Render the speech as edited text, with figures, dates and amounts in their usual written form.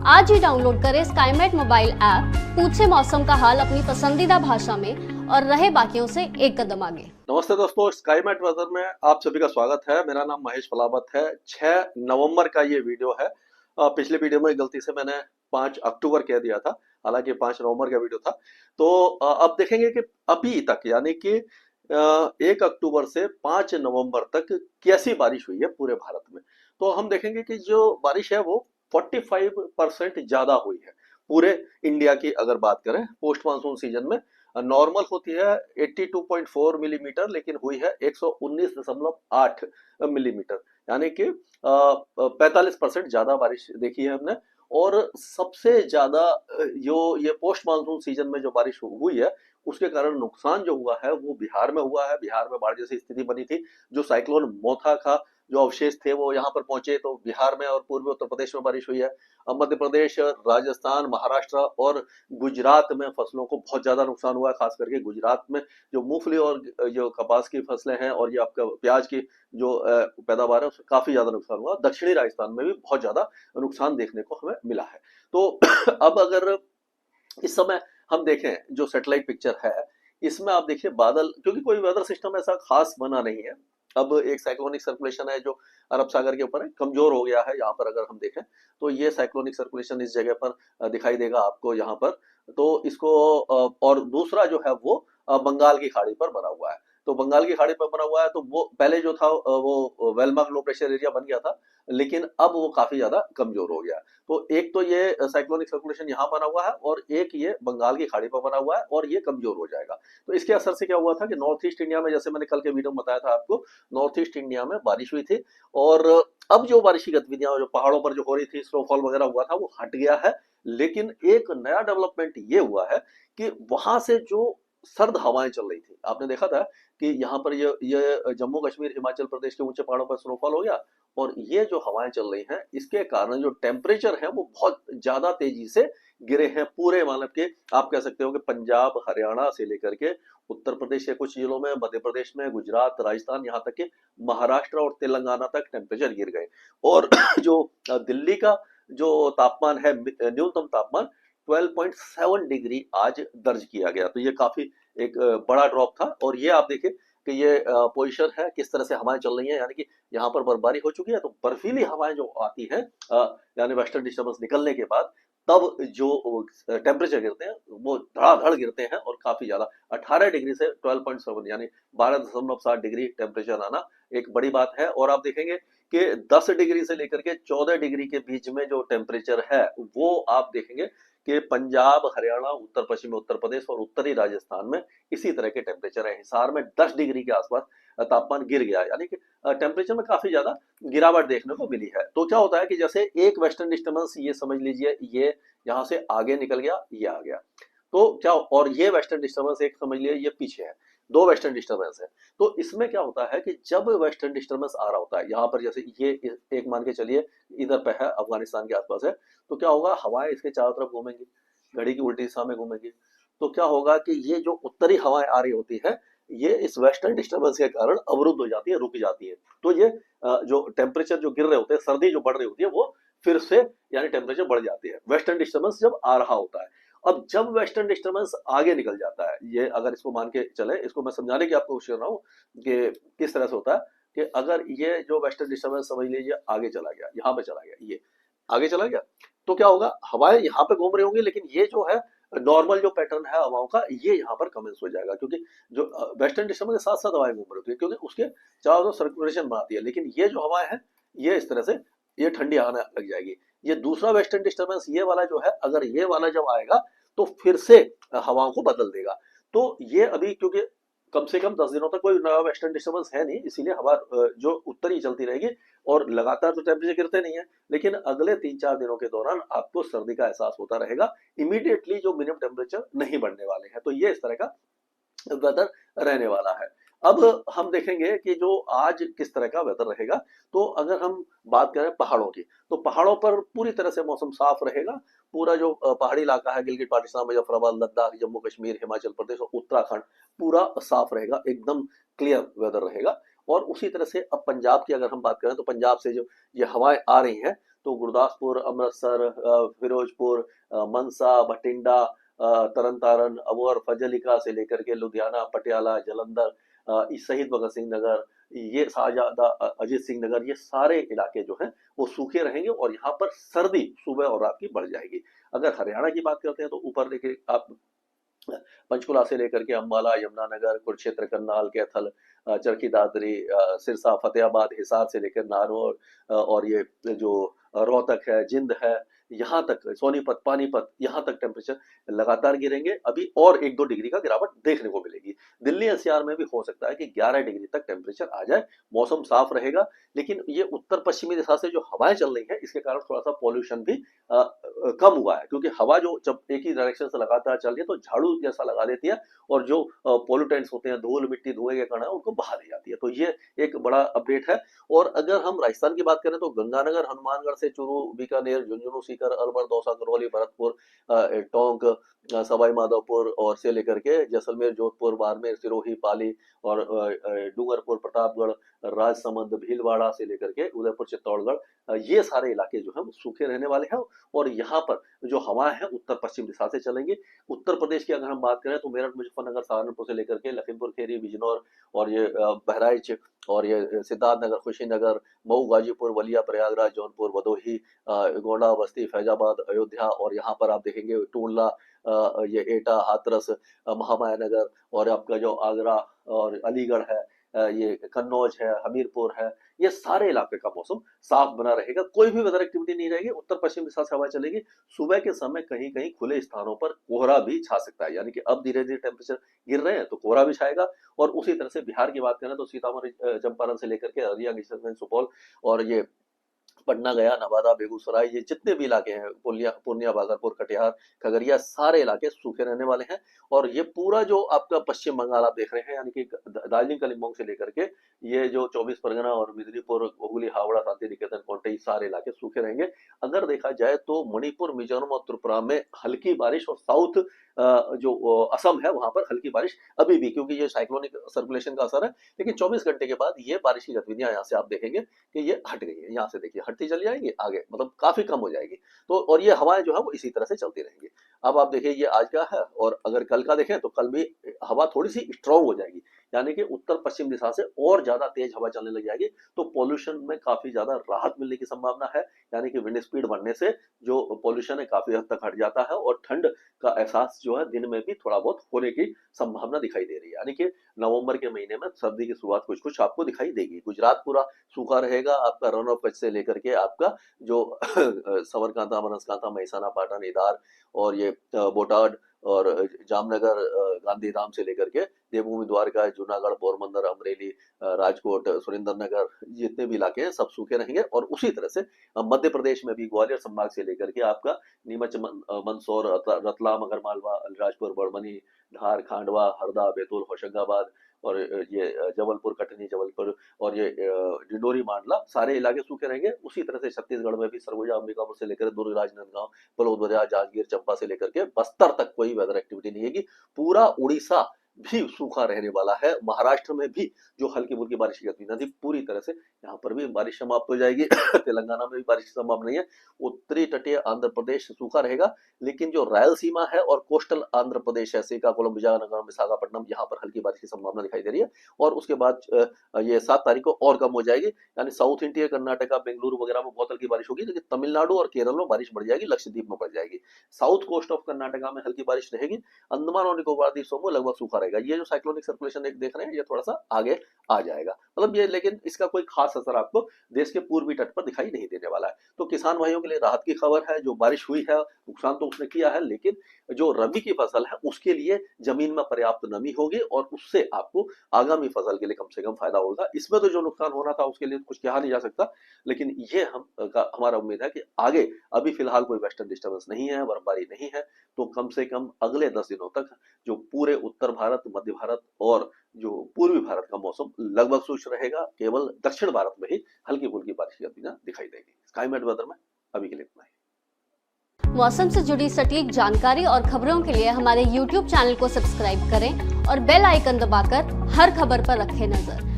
आज ही डाउनलोड करें Skymet mobile app, पूछे मौसम का हाल अपनी पसंदीदा भाषा में और रहे बाकियों से एक कदम आगे। नमस्ते दोस्तों, स्काईमेट वेदर में आप सभी का स्वागत है। मेरा नाम महेश पलावत है। 6 नवंबर का ये वीडियो है। पिछले वीडियो में गलती से मैंने 5 अक्टूबर कह दिया था, हालांकि 5 नवंबर का वीडियो था। तो अब देखेंगे कि अभी तक यानी कि 1 अक्टूबर से 5 नवंबर तक कैसी बारिश हुई है पूरे भारत में। तो हम देखेंगे कि जो बारिश है वो 45% ज्यादा हुई है पूरे इंडिया की। अगर बात करें पोस्ट मानसून सीजन में नॉर्मल होती है 82.4 मिलीमीटर, लेकिन हुई है 119.8 मिलीमीटर, यानी कि 45% ज्यादा बारिश देखी है हमने। और सबसे ज्यादा जो ये पोस्ट मानसून सीजन में जो बारिश हुई है उसके कारण नुकसान जो हुआ है वो बिहार में हुआ है। बिहार में बाढ़ जैसी स्थिति बनी थी। जो साइक्लोन मोथा का जो अवशेष थे वो यहाँ पर पहुंचे, तो बिहार में और पूर्वी उत्तर प्रदेश में बारिश हुई है। मध्य प्रदेश, राजस्थान, महाराष्ट्र और गुजरात में फसलों को बहुत ज्यादा नुकसान हुआ है। खास करके गुजरात में जो मूंगफली और जो कपास की फसलें हैं और ये आपका प्याज की जो पैदावार है उसमें काफी ज्यादा नुकसान हुआ। दक्षिणी राजस्थान में भी बहुत ज्यादा नुकसान देखने को हमें मिला है। तो अब अगर इस समय हम देखें जो सैटेलाइट पिक्चर है, इसमें आप देखिए बादल, क्योंकि कोई वेदर सिस्टम ऐसा खास बना नहीं है। अब एक साइक्लोनिक सर्कुलेशन है जो अरब सागर के ऊपर है, कमजोर हो गया है। यहाँ पर अगर हम देखें तो ये साइक्लोनिक सर्कुलेशन इस जगह पर दिखाई देगा आपको यहाँ पर। तो इसको और दूसरा जो है वो बंगाल की खाड़ी पर बना हुआ है। तो बंगाल की खाड़ी पर बना हुआ है तो वो पहले जो था वो वेलमार्क लो प्रेशर एरिया बन गया था, लेकिन अब वो काफी ज्यादा कमजोर हो गया। तो एक तो ये साइक्लोनिक सर्कुलेशन यहाँ बना हुआ है और एक ये बंगाल की खाड़ी पर बना हुआ है और ये कमजोर हो जाएगा। तो इसके असर से क्या हुआ था कि नॉर्थ ईस्ट इंडिया में, जैसे मैंने कल के वीडियो में बताया था आपको, नॉर्थ ईस्ट इंडिया में बारिश हुई थी। और अब जो बारिश की गतिविधियां जो पहाड़ों पर जो हो रही थी, स्नोफॉल वगैरह हुआ था, वो हट गया है। लेकिन एक नया डेवलपमेंट ये हुआ है कि वहां से जो सर्द हवाएं चल रही थी, आपने देखा था कि यहाँ पर ये जम्मू कश्मीर, हिमाचल प्रदेश के ऊंचे पहाड़ों पर स्नोफॉल हो गया। और ये जो हवाएं चल रही हैं इसके कारण जो टेम्परेचर है वो बहुत ज्यादा तेजी से गिरे हैं पूरे, मतलब के आप कह सकते हो कि पंजाब, हरियाणा से लेकर के उत्तर प्रदेश के कुछ जिलों में, मध्य प्रदेश में, गुजरात, राजस्थान, यहाँ तक के महाराष्ट्र और तेलंगाना तक टेम्परेचर गिर गए। और जो दिल्ली का जो तापमान है, न्यूनतम तापमान 12.7 डिग्री आज दर्ज किया गया। तो ये काफी एक बड़ा ड्रॉप था। और ये आप देखिए कि ये पोजीशन है, किस तरह से हवाएं चल रही हैं, यानी कि यहाँ पर बर्फबारी हो चुकी है। तो बर्फीली हवाएं जो आती है यानी वेस्टर्न डिस्टर्बेंस निकलने के बाद, तब जो टेम्परेचर गिरते हैं वो धड़ाधड़ गिरते हैं और काफी ज्यादा 18 डिग्री से 12.7 यानी 12.7 डिग्री टेम्परेचर आना एक बड़ी बात है। और आप देखेंगे कि 10 डिग्री से लेकर के 14 डिग्री के बीच में जो टेम्परेचर है वो आप देखेंगे कि पंजाब, हरियाणा, उत्तर पश्चिमी उत्तर प्रदेश और उत्तरी राजस्थान में इसी तरह के टेम्परेचर है। हिसार में 10 डिग्री के आसपास तापमान गिर गया, यानी कि टेम्परेचर में काफी ज्यादा गिरावट देखने को मिली है। तो क्या होता है कि जैसे एक वेस्टर्न डिस्टर्बेंस, ये समझ लीजिए ये यहाँ से आगे निकल गया, ये आ गया। तो क्या, और ये वेस्टर्न डिस्टर्बेंस एक समझ लिए ये पीछे है, दो वेस्टर्न डिस्टर्बेंस है। तो इसमें क्या होता है कि जब वेस्टर्न डिस्टर्बेंस आ रहा होता है यहाँ पर, जैसे ये एक मान के चलिए इधर पे है, अफगानिस्तान के आसपास है, तो क्या होगा, हवाएं इसके चारों तरफ घूमेंगी, घड़ी की उल्टी दिशा में घूमेंगी। तो क्या होगा कि ये जो उत्तरी हवाएं आ रही होती है ये इस वेस्टर्न डिस्टर्बेंस के कारण अवरुद्ध हो जाती है, रुक जाती है। तो ये जो टेम्परेचर जो गिर रहे होते हैं, सर्दी जो बढ़ रही होती है, वो फिर से यानी टेम्परेचर बढ़ जाती है, वेस्टर्न डिस्टर्बेंस जब आ रहा होता है। अब जब वेस्टर्न डिस्टर्बेंस आगे निकल जाता है, ये अगर इसको मान के चले, इसको मैं समझाने की आपको कोशिश कर रहा हूँ कि किस तरह से होता है कि अगर ये जो वेस्टर्न डिस्टर्बेंस समझ लीजिए आगे चला गया, यहाँ पे चला गया, ये आगे चला गया, तो क्या होगा, हवाएं यहाँ पे घूम रही होंगी, लेकिन ये जो है नॉर्मल जो पैटर्न है हवाओं का, ये यहाँ पर कमेंस हो जाएगा, क्योंकि जो वेस्टर्न डिस्टर्बेंस के साथ साथ हवाएं घूम रही होती है, क्योंकि उसके चारों तरफ सर्कुलेशन बनाती है। लेकिन ये जो हवाएं हैं ये इस तरह से ये ठंडी आने लग जाएगी। ये दूसरा वेस्टर्न डिस्टर्बेंस ये वाला जो है, अगर ये वाला जब आएगा तो फिर से हवाओं को बदल देगा। तो ये अभी क्योंकि कम से कम 10 दिनों तक कोई नया वेस्टर्न डिस्टर्बेंस है नहीं, इसीलिए हवा जो उत्तरी चलती रहेगी और लगातार तो टेम्परेचर गिरते नहीं है। लेकिन अगले 3-4 दिनों के दौरान आपको सर्दी का एहसास होता रहेगा। इमीडिएटली जो मिनिमम टेम्परेचर नहीं बढ़ने वाले हैं। तो ये इस तरह का वेदर रहने वाला है। अब हम देखेंगे कि जो आज किस तरह का वेदर रहेगा। तो अगर हम बात करें पहाड़ों की, तो पहाड़ों पर पूरी तरह से मौसम साफ रहेगा। पूरा जो पहाड़ी इलाका है, गिलगित बाल्टिस्तान, मुजफ्फराबाद, लद्दाख, जम्मू कश्मीर, हिमाचल प्रदेश और उत्तराखंड, पूरा साफ रहेगा, एकदम क्लियर वेदर रहेगा। और उसी तरह से अब पंजाब की अगर हम बात करें तो पंजाब से जो ये हवाएं आ रही हैं, तो गुरदासपुर, अमृतसर, फिरोजपुर, मनसा, बठिंडा, तरन तारण, अबोहर, फजलिका से लेकर के लुधियाना, पटियाला, जालंधर, शहीद भगत सिंह नगर, ये शाहजादा अजीत सिंह नगर, ये सारे इलाके जो हैं वो सूखे रहेंगे और यहाँ पर सर्दी सुबह और रात की बढ़ जाएगी। अगर हरियाणा की बात करते हैं तो ऊपर देखिए आप पंचकुला से लेकर के अंबाला, यमुनानगर, कुरुक्षेत्र, करनाल, कैथल, चरखी दादरी, सिरसा, फतेहाबाद, हिसार से लेकर नारनौल, और ये जो रोहतक है, जिंद है, यहाँ तक सोनीपत, पानीपत, यहाँ तक टेम्परेचर लगातार गिरेंगे। अभी और 1-2 डिग्री का गिरावट देखने को मिलेगी। दिल्ली एनसीआर में भी हो सकता है कि 11 डिग्री तक टेम्परेचर आ जाए। मौसम साफ रहेगा, लेकिन ये उत्तर पश्चिमी दिशा से जो हवाएं चल रही है इसके कारण थोड़ा सा पॉल्यूशन भी कम हुआ है, क्योंकि हवा जो जब एक ही डायरेक्शन से लगातार चल रही है तो झाड़ू जैसा लगा देती है और जो पोल्यूटेंट्स होते हैं, धूल मिट्टी धुएं के कण है, उनको बहा दी जाती है। तो ये एक बड़ा अपडेट है। और अगर हम राजस्थान की बात करें तो गंगानगर, हनुमानगढ़ से चूरू, बीकानेर, झुंझुनू, सीकर, अलवर, दौसा, करौली, भरतपुर, टोंक, सवाई माधोपुर और से लेकर के जैसलमेर, जोधपुर, बाड़मेर, सिरोही, पाली और डूंगरपुर, प्रतापगढ़, राजसमंद, भीलवाड़ा से लेकर के उदयपुर, चित्तौड़गढ़, ये सारे इलाके जो हैं वो सूखे रहने वाले हैं। और यहाँ पर जो हवाएं हैं उत्तर पश्चिम दिशा से चलेंगी। उत्तर प्रदेश की अगर हम बात करें तो मेरठ, मुजफ्फरनगर, सहारनपुर से लेकर के लखीमपुर खीरी, बिजनौर और ये बहराइच और ये सिद्धार्थनगर, खुशीनगर, मऊ, गाजीपुर, बलिया, प्रयागराज, जौनपुर, भदोही, गोंडा, बस्ती, फैजाबाद, अयोध्या और यहाँ पर आप देखेंगे टूंडला, ये एटा, हाथरस, महामाया नगर और आपका जो आगरा और अलीगढ़ है, ये कन्नौज है, हमीरपुर है, ये सारे इलाके का मौसम साफ बना रहेगा। कोई भी वेदर एक्टिविटी नहीं रहेगी। उत्तर पश्चिम दिशा से हवा चलेगी। सुबह के समय कहीं कहीं खुले स्थानों पर कोहरा भी छा सकता है, यानी कि अब धीरे धीरे टेम्परेचर गिर रहे हैं तो कोहरा भी छाएगा। और उसी तरह से बिहार की बात करें तो सीतामढ़ी, चंपारण से लेकर के अररिया, किशनगंज, सुपौल और ये पटना, गया, नवादा, बेगूसराय, ये जितने भी इलाके हैं, पूर्णिया, भागलपुर, कटिहार, खगड़िया, सारे इलाके सूखे रहने वाले हैं। और ये पूरा जो आपका पश्चिम बंगाल आप देख रहे हैं, यानी कि दार्जिलिंग, कलिम्पोंग से लेकर के ये जो 24 परगना और मिदनीपुर, हुगली, हावड़ा, शांति निकेतन, कोंटई, सारे इलाके सूखे रहेंगे। अगर देखा जाए तो मणिपुर, मिजोरम और त्रिपुरा में हल्की बारिश और साउथ जो असम है वहां पर हल्की बारिश अभी भी, क्योंकि ये साइक्लोनिक सर्कुलेशन का असर है। लेकिन 24 घंटे के बाद ये बारिश की गतिविधियां यहाँ से आप देखेंगे कि ये हट गई है। यहाँ से देखिए हटती चली जाएगी आगे, मतलब काफी कम हो जाएगी। तो और ये हवाएं जो है वो इसी तरह से चलती रहेंगी। अब आप देखिए ये आज का है, और अगर कल का देखें तो कल भी हवा थोड़ी सी स्ट्रांग हो जाएगी, यानी कि उत्तर पश्चिम दिशा से और ज्यादा तेज हवा चलने लग जाएगी। तो पॉल्यूशन में काफी ज्यादा राहत मिलने की संभावना है, यानी कि विंड स्पीड बढ़ने से जो पॉल्यूशन है काफी हद तक हट जाता है और ठंड का एहसास जो है दिन में भी थोड़ा बहुत होने की संभावना दिखाई दे रही है। यानी कि नवंबर के महीने में सर्दी की शुरुआत कुछ कुछ आपको दिखाई देगी। गुजरात पूरा सूखा रहेगा, आपका रन ऑफ कच्छ से लेकर के आपका जो साबरकांठा, बनासकांठा, महसाना, पाटन, इदार और ये बोटाड और जामनगर, गांधीधाम से लेकर के देवभूमि, द्वारका, जूनागढ़, पोरबंदर, अमरेली, राजकोट, सुरेंद्रनगर, जितने भी इलाके हैं सब सूखे रहेंगे। और उसी तरह से मध्य प्रदेश में भी ग्वालियर संभाग से लेकर के आपका नीमच, मंदसौर, रतलाम, अगरमालवा, अलीराजपुर, बड़मनी, धार, खांडवा, हरदा, बैतूल, होशंगाबाद और ये जबलपुर, कटनी, जबलपुर और ये डिंडोरी, मांडला, सारे इलाके सूखे रहेंगे। उसी तरह से छत्तीसगढ़ में भी सरगुजा, अंबिकापुर से लेकर दुर्ग, राजनांदगांव, बलौदबाजार, जांजगीर, चंपा से लेकर के बस्तर तक कोई वेदर एक्टिविटी नहीं होगी। पूरा उड़ीसा भी सूखा रहने वाला है। महाराष्ट्र में भी जो हल्की फुल्की बारिश की गतिविधि थी पूरी तरह से यहाँ पर भी बारिश समाप्त हो जाएगी। तेलंगाना में भी बारिश समाप्त नहीं है। उत्तरी तटीय आंध्र प्रदेश सूखा रहेगा, लेकिन जो रायलसीमा है और कोस्टल आंध्र प्रदेश है, श्रीकाकुलम, विजयनगरम, विशाखापट्टनम, यहाँ पर हल्की बारिश की संभावना दिखाई दे रही है। और उसके बाद ये 7 तारीख को और कम हो जाएगी, यानी साउथ इंडिया, कर्नाटका, बेंगलुरु वगैरह में बहुत हल्की बारिश होगी, लेकिन तमिलनाडु और केरल में बारिश बढ़ जाएगी, लक्षद्वीप में बढ़ जाएगी। साउथ कोस्ट ऑफ कर्नाटका में हल्की बारिश रहेगी। अंडमान और निकोबार द्वीपों में लगभग सूखा रहेगा। ये जो साइक्लोनिक सर्कुलेशन एक देख रहे हैं ये थोड़ा सा आगे आ जाएगा, मतलब ये, लेकिन इसका कोई खास असर आपको देश के पूर्वी तट पर दिखाई नहीं देने वाला है। तो किसान भाइयों के लिए राहत की खबर है। जो बारिश हुई है नुकसान तो उसने किया है, लेकिन जो रबी की फसल है उसके लिए जमीन में पर्याप्त नमी होगी और उससे आपको आगामी फसल के लिए कम से कम फायदा होगा। इसमें तो जो नुकसान होना था उसके लिए कुछ कहा नहीं जा सकता, लेकिन ये हमारा उम्मीद है कि आगे, अभी फिलहाल कोई वेस्टर्न डिस्टर्बेंस नहीं है, बर्फबारी नहीं है, तो कम से कम अगले 10 दिनों तक जो पूरे उत्तर भारत, मध्य भारत और जो पूर्वी भारत का मौसम लगभग शुष्क रहेगा। केवल दक्षिण भारत में ही हल्की फुल्की बारिश की गतिविधियां दिखाई देगी। स्काईमेट वेदर में अभी के लिए इतना ही। मौसम से जुड़ी सटीक जानकारी और खबरों के लिए हमारे YouTube चैनल को सब्सक्राइब करें और बेल आइकन दबाकर हर खबर पर रखें नजर।